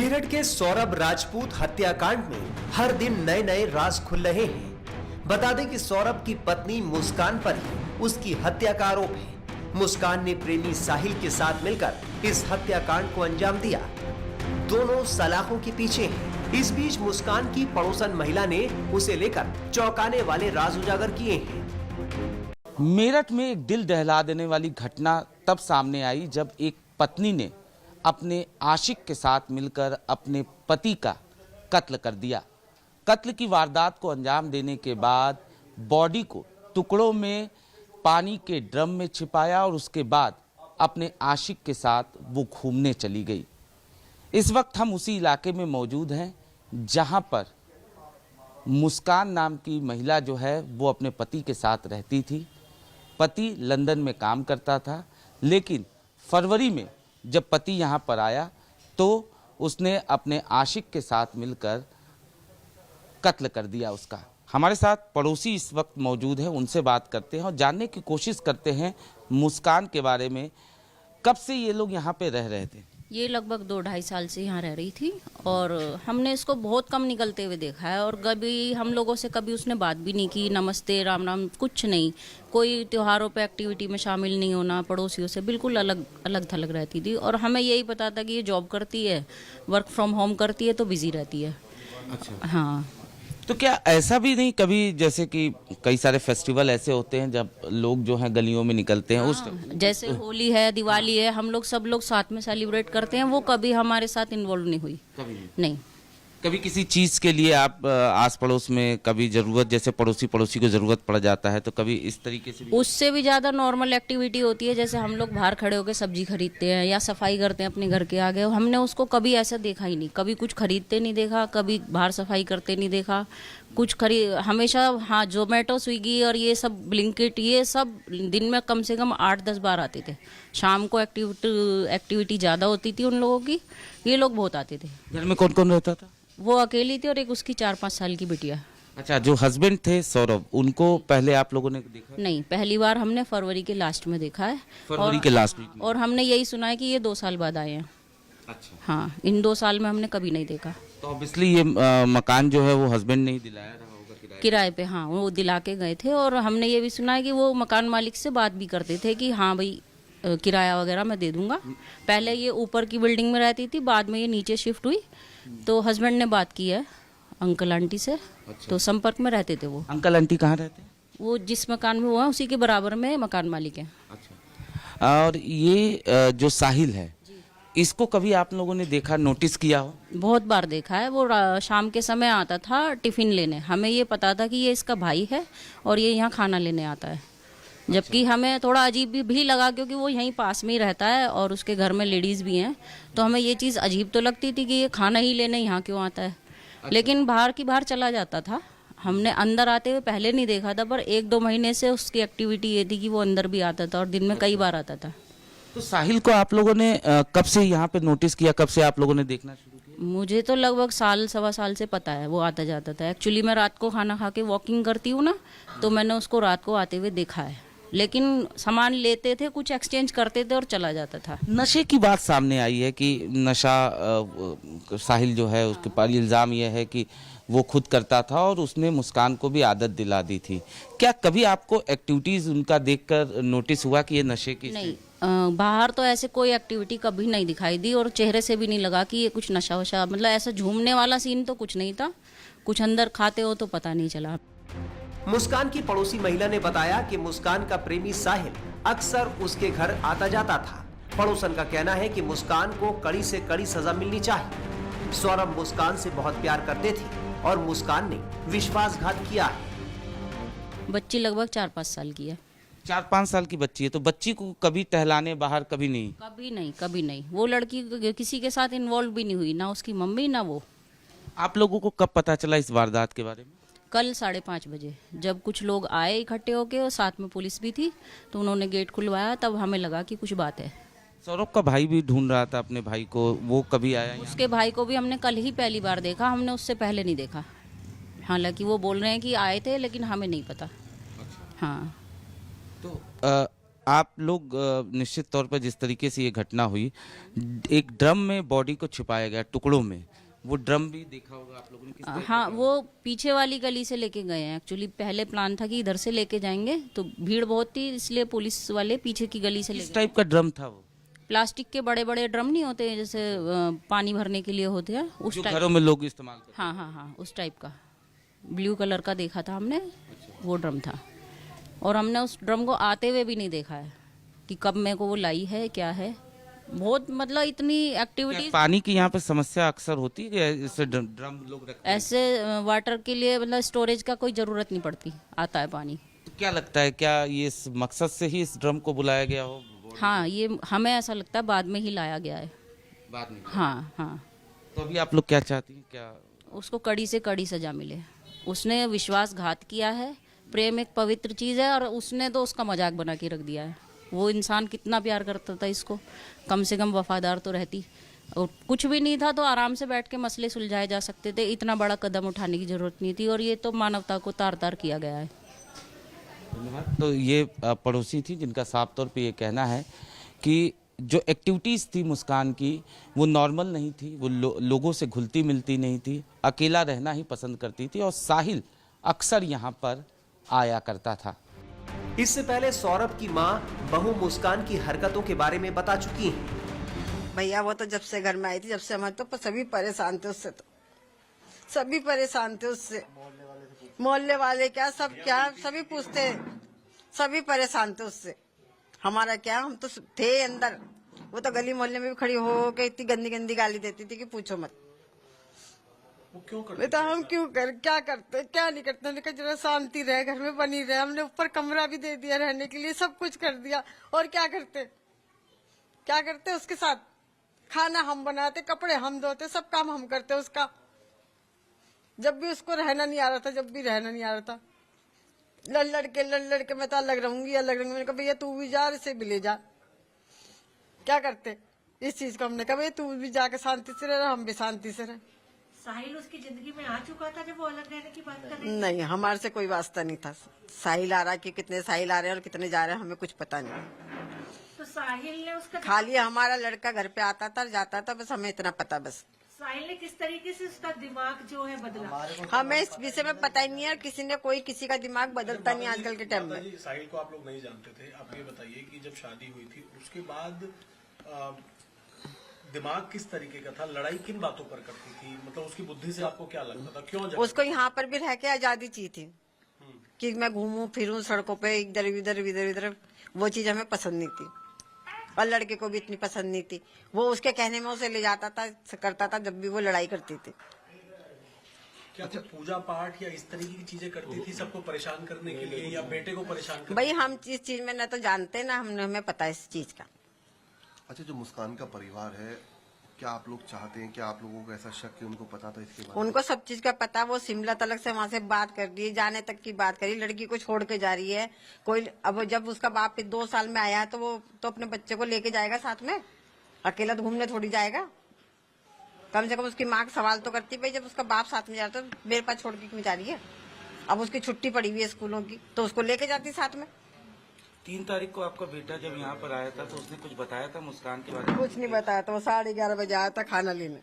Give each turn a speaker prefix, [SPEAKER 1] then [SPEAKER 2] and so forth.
[SPEAKER 1] मेरठ के सौरभ राजपूत हत्याकांड में हर दिन नए नए राज खुल रहे हैं। बता दें कि सौरभ की पत्नी मुस्कान पर ही उसकी हत्या का आरोप है। मुस्कान ने प्रेमी साहिल के साथ मिलकर इस हत्याकांड को अंजाम दिया। दोनों सलाखों के पीछे हैं। इस बीच मुस्कान की पड़ोसन महिला ने उसे लेकर चौंकाने वाले राज उजागर किए हैं।
[SPEAKER 2] मेरठ में एक दिल दहला देने वाली घटना तब सामने आई जब एक पत्नी ने अपने आशिक के साथ मिलकर अपने पति का कत्ल कर दिया। कत्ल की वारदात को अंजाम देने के बाद बॉडी को टुकड़ों में पानी के ड्रम में छिपाया और उसके बाद अपने आशिक के साथ वो घूमने चली गई। इस वक्त हम उसी इलाके में मौजूद हैं जहां पर मुस्कान नाम की महिला जो है वो अपने पति के साथ रहती थी। पति लंदन में काम करता था, लेकिन फरवरी में जब पति यहां पर आया तो उसने अपने आशिक के साथ मिलकर कत्ल कर दिया उसका। हमारे साथ पड़ोसी इस वक्त मौजूद हैं, उनसे बात करते हैं और जानने की कोशिश करते हैं मुस्कान के बारे में। कब से ये लोग यहाँ पे रह रहे थे?
[SPEAKER 3] ये लगभग 2-2.5 साल से यहाँ रह रही थी और हमने इसको बहुत कम निकलते हुए देखा है और कभी हम लोगों से कभी उसने बात भी नहीं की, नमस्ते राम राम कुछ नहीं। कोई त्योहारों पे एक्टिविटी में शामिल नहीं होना, पड़ोसियों से बिल्कुल अलग अलग थलग रहती थी। और हमें यही पता था कि ये जॉब करती है, वर्क फ्रॉम होम करती है तो बिजी रहती है।
[SPEAKER 2] अच्छा।
[SPEAKER 3] हाँ।
[SPEAKER 2] तो क्या ऐसा भी नहीं कभी, जैसे कि कई सारे फेस्टिवल ऐसे होते हैं जब लोग जो हैं गलियों में निकलते हैं उस
[SPEAKER 3] जैसे होली है, दिवाली है, हम लोग सब लोग साथ में सेलिब्रेट करते हैं, वो कभी हमारे साथ इन्वॉल्व नहीं हुई।
[SPEAKER 2] कभी
[SPEAKER 3] नहीं।
[SPEAKER 2] कभी किसी चीज के लिए आप आस पड़ोस में कभी जरूरत, जैसे पड़ोसी को जरूरत पड़ जाता है तो कभी इस तरीके से भी?
[SPEAKER 3] उससे भी ज़्यादा नॉर्मल एक्टिविटी होती है, जैसे हम लोग बाहर खड़े होकर सब्जी खरीदते हैं या सफाई करते हैं अपने घर के आगे। हमने उसको कभी ऐसा देखा ही नहीं, कभी कुछ खरीदते नहीं देखा, कभी बाहर सफाई करते नहीं देखा, कुछ हमेशा। हाँ, जोमेटो, स्विगी और ये सब ब्लिंकिट, ये सब दिन में कम से कम 8-10 बार आते थे। शाम को एक्टिविटी ज़्यादा होती थी उन लोगों की, ये लोग बहुत आते थे।
[SPEAKER 2] घर में कौन कौन रहता था?
[SPEAKER 3] वो अकेली थी और एक उसकी 4-5 साल की बिटिया।
[SPEAKER 2] अच्छा, जो हस्बैंड थे सौरभ, उनको पहले आप लोगों ने देखा?
[SPEAKER 3] नहीं, पहली बार हमने फरवरी के लास्ट में देखा है।
[SPEAKER 2] फरवरी के लास्ट वीक में।
[SPEAKER 3] और हमने यही सुना है कि ये 2 साल बाद आए हैं।
[SPEAKER 2] अच्छा।
[SPEAKER 3] हाँ, इन 2 साल में हमने कभी नहीं देखा।
[SPEAKER 2] तो ऑब्वियसली ये मकान जो है वो हस्बैंड ने ही दिलाया रहा होगा
[SPEAKER 3] किराए पे। हाँ, वो दिला के गए थे और हमने ये भी सुना है कि वो मकान मालिक से बात भी करते थे कि हाँ भाई किराया वगैरह मैं दे दूंगा। पहले ये ऊपर की बिल्डिंग में रहती थी, बाद में ये नीचे शिफ्ट हुई तो हस्बैंड ने बात की है अंकल आंटी से। अच्छा। तो संपर्क में रहते थे वो।
[SPEAKER 2] अंकल आंटी कहाँ रहते हैं?
[SPEAKER 3] वो जिस मकान में हुआ उसी के बराबर में मकान मालिक है।
[SPEAKER 2] अच्छा। और ये जो साहिल है, इसको कभी आप लोगों ने देखा, नोटिस किया हो?
[SPEAKER 3] बहुत बार देखा है। वो शाम के समय आता था टिफिन लेने। हमें ये पता था कि ये इसका भाई है और ये यहाँ खाना लेने आता है। जबकि हमें थोड़ा अजीब भी लगा क्योंकि वो यहीं पास में ही रहता है और उसके घर में लेडीज़ भी हैं, तो हमें ये चीज़ अजीब तो लगती थी कि ये खाना ही लेने यहाँ क्यों आता है। अच्छा। लेकिन बाहर चला जाता था। हमने अंदर आते हुए पहले नहीं देखा था, पर 1-2 महीने से उसकी एक्टिविटी ये थी कि वो अंदर भी आता था और दिन में कई बार आता था।
[SPEAKER 2] तो साहिल को आप लोगों ने कब से यहाँ पे नोटिस किया, कब से आप लोगों ने देखना शुरू किया?
[SPEAKER 3] मुझे तो लगभग 1-1.25 साल से पता है वो आता जाता था। एक्चुअली मैं रात को खाना खा के वॉकिंग करती हूँ ना, तो मैंने उसको रात को आते हुए देखा है। लेकिन सामान लेते थे, कुछ एक्सचेंज करते थे और चला जाता था।
[SPEAKER 2] नशे की बात सामने आई है कि नशा साहिल जो है उसके पर इल्ज़ाम यह है कि वो खुद करता था और उसने मुस्कान को भी आदत दिला दी थी। क्या कभी आपको एक्टिविटीज़ उनका देखकर नोटिस हुआ कि ये नशे की?
[SPEAKER 3] नहीं, बाहर तो ऐसे कोई एक्टिविटी कभी नहीं दिखाई दी और चेहरे से भी नहीं लगा कि ये कुछ नशा वशा, मतलब ऐसा झूमने वाला सीन तो कुछ नहीं था। कुछ अंदर खाते हो तो पता नहीं चला।
[SPEAKER 1] मुस्कान की पड़ोसी महिला ने बताया कि मुस्कान का प्रेमी साहिल अक्सर उसके घर आता जाता था। पड़ोसन का कहना है कि मुस्कान को कड़ी से कड़ी सजा मिलनी चाहिए। सौरभ मुस्कान से बहुत प्यार करते थे और मुस्कान ने विश्वासघात किया है।
[SPEAKER 3] बच्ची लगभग 4-5 साल की है।
[SPEAKER 2] 4-5 साल की बच्ची है, तो बच्ची को कभी टहलाने बाहर कभी नहीं?
[SPEAKER 3] कभी नहीं। वो लड़की किसी के साथ इन्वॉल्व भी नहीं हुई, ना उसकी मम्मी ना वो।
[SPEAKER 2] आप लोगों को कब पता चला इस वारदात के बारे में?
[SPEAKER 3] कल 5:30 बजे जब कुछ लोग आए इकट्ठे होके और साथ में पुलिस भी थी, तो उन्होंने गेट खुलवाया, तब हमें लगा कि कुछ बात है।
[SPEAKER 2] सौरभ का भाई भी ढूंढ रहा था अपने भाई को, वो कभी आया?
[SPEAKER 3] उसके भाई को भी हमने कल ही पहली बार देखा, हमने उससे पहले नहीं देखा। हालांकि वो बोल रहे हैं कि आए थे, लेकिन हमें नहीं पता। हाँ।
[SPEAKER 2] तो आप लोग निश्चित तौर पर जिस तरीके से ये घटना हुई, एक ड्रम में बॉडी को छिपाया गया टुकड़ों में, वो ड्रम भी देखा होगा आप लोगों ने किस तरह
[SPEAKER 3] हाँ, वो पीछे वाली गली से लेके गए हैं। एक्चुअली पहले प्लान था कि इधर से लेके जाएंगे, तो भीड़ बहुत थी इसलिए पुलिस वाले पीछे की गली से
[SPEAKER 2] किस
[SPEAKER 3] लेके।
[SPEAKER 2] टाइप का ड्रम था वो?
[SPEAKER 3] प्लास्टिक के बड़े बड़े ड्रम नहीं होते जैसे पानी भरने के लिए होते हैं, उस
[SPEAKER 2] जो
[SPEAKER 3] टाइप।
[SPEAKER 2] घरों में लोग इस्तेमाल करते
[SPEAKER 3] हाँ हाँ हाँ, उस टाइप का ब्लू कलर का देखा था हमने, वो ड्रम था। और हमने उस ड्रम को आते हुए भी नहीं देखा है कि कब मेरे को वो लाई है क्या है। बहुत मतलब इतनी
[SPEAKER 2] हैं?
[SPEAKER 3] एक्टिविटीज
[SPEAKER 2] पानी की यहाँ पे समस्या अक्सर होती है कि ऐसे ड्रम लोग रखते हैं?
[SPEAKER 3] ऐसे वाटर के लिए मतलब स्टोरेज का कोई ज़रूरत नहीं पड़ती, आता है पानी।
[SPEAKER 2] तो क्या लगता है, क्या ये इस मकसद से ही इस ड्रम को बुलाया गया हो?
[SPEAKER 3] हाँ, ये हमें ऐसा लगता है बाद में ही लाया गया है।
[SPEAKER 2] बाद में
[SPEAKER 3] हाँ हाँ,
[SPEAKER 2] तो अभी आप लोग क्या चाहती हैं? क्या
[SPEAKER 3] उसको कड़ी से कड़ी सजा मिले। उसने विश्वासघात किया है। प्रेम एक पवित्र चीज़ है और उसने तो उसका मजाक बना के रख दिया है। वो इंसान कितना प्यार करता था इसको, कम से कम वफादार तो रहती। और कुछ भी नहीं था तो आराम से बैठ के मसले सुलझाए जा सकते थे, इतना बड़ा कदम उठाने की जरूरत नहीं थी। और ये तो मानवता को तार तार किया गया है।
[SPEAKER 2] तो ये पड़ोसी थी जिनका साफ तौर पे ये कहना है कि जो एक्टिविटीज़ थी मुस्कान की वो नॉर्मल नहीं थी, वो लोगों से घुलती मिलती नहीं थी, अकेला रहना ही पसंद करती थी और साहिल अक्सर यहाँ पर आया करता था।
[SPEAKER 1] इससे पहले सौरभ की मां बहू मुस्कान की हरकतों के बारे में बता चुकी हैं।
[SPEAKER 4] भैया वो तो जब से घर में आई थी, जब से हमारे तो सभी परेशान थे उससे, तो सभी परेशान थे उससे। मोहल्ले वाले क्या सब क्या सभी पूछते, सभी परेशान थे उससे। हमारा क्या, हम तो थे अंदर। वो तो गली मोहल्ले में भी खड़ी हो के इतनी गंदी गंदी गाली देती थी कि पूछो मत।
[SPEAKER 5] वो क्यों करते
[SPEAKER 4] बेटा हम क्यों क्या करते क्या नहीं करते। हमने कहा जरा शांति रहे, घर में बनी रहे। हमने ऊपर कमरा भी दे दिया रहने के लिए, सब कुछ कर दिया। और क्या करते उसके साथ? खाना हम बनाते, कपड़े हम धोते, सब काम हम करते उसका। जब भी उसको रहना नहीं आ रहा था, लड़ के मैं तो अलग रहूंगी। मैंने कहा भैया तू भी जा, इसे भी ले जा। क्या करते इस चीज को? हमने कहा भैया तू भी जाके शांति से रह, हम भी शांति से रहे।
[SPEAKER 6] साहिल उसकी जिंदगी में आ चुका था जब वो अलग रहने की बात कर रही थी?
[SPEAKER 4] नहीं, हमारे से कोई वास्ता नहीं था। साहिल आ रहा कि कितने साहिल आ रहे हैं और कितने जा रहे हैं हमें कुछ पता नहीं।
[SPEAKER 6] तो साहिल ने उसका
[SPEAKER 4] खाली हमारा लड़का घर पे आता था जाता था, बस हमें इतना पता। बस
[SPEAKER 6] साहिल ने किस तरीके से उसका दिमाग जो है बदला?
[SPEAKER 4] हमें इस विषय में पता ही नहीं है। कोई किसी का दिमाग बदलता नहीं आजकल के टाइम में।
[SPEAKER 5] साहिल को आप लोग नहीं जानते थे। आप ये बताइए कि जब शादी हुई थी उसके बाद दिमाग किस तरीके का था? लड़ाई किन बातों पर करती थी? मतलब उसकी बुद्धि से आपको क्या लगता था? क्यों
[SPEAKER 4] उसको यहाँ पर भी रह के आजादी चाहिए थी कि मैं घूमूं फिरूं सड़कों पे, इधर। वो चीज हमें पसंद नहीं थी और लड़के को भी इतनी पसंद नहीं थी। वो उसके कहने में उसे ले जाता था, करता था जब भी वो लड़ाई करती थी।
[SPEAKER 5] क्या कुछ पूजा पाठ या इस तरीके की चीजें करती थी सबको परेशान करने के लिए, या बेटे को परेशान करने?
[SPEAKER 4] भाई हम इस चीज में न तो जानते ना हमें पता है इस चीज का।
[SPEAKER 7] अच्छा, जो मुस्कान का परिवार है, क्या आप लोग चाहते हैं कि आप लोगों को ऐसा शक कि उनको पता था इसके बारे में?
[SPEAKER 4] उनको सब चीज का पता। वो शिमला तलक से वहाँ से बात कर रही है, जाने तक की बात करी। लड़की को छोड़ के जा रही है कोई। अब जब उसका बाप 2 साल में आया तो वो तो अपने बच्चे को लेके जाएगा साथ में, अकेला तो घूमने थोड़ी जाएगा। कम से कम उसकी माँ का सवाल तो करती भाई, जब उसका बाप साथ में जा रहा तो मेरे पास छोड़ के क्यों जा रही है? अब उसकी छुट्टी पड़ी हुई है स्कूलों की, तो उसको लेके जाती साथ में।
[SPEAKER 2] 3 तारीख को आपका बेटा जब यहाँ पर आया था तो उसने कुछ बताया था मुस्कान के बारे में?
[SPEAKER 4] कुछ नहीं बताया था। वो 11:30 बजे आया था खाना लेने।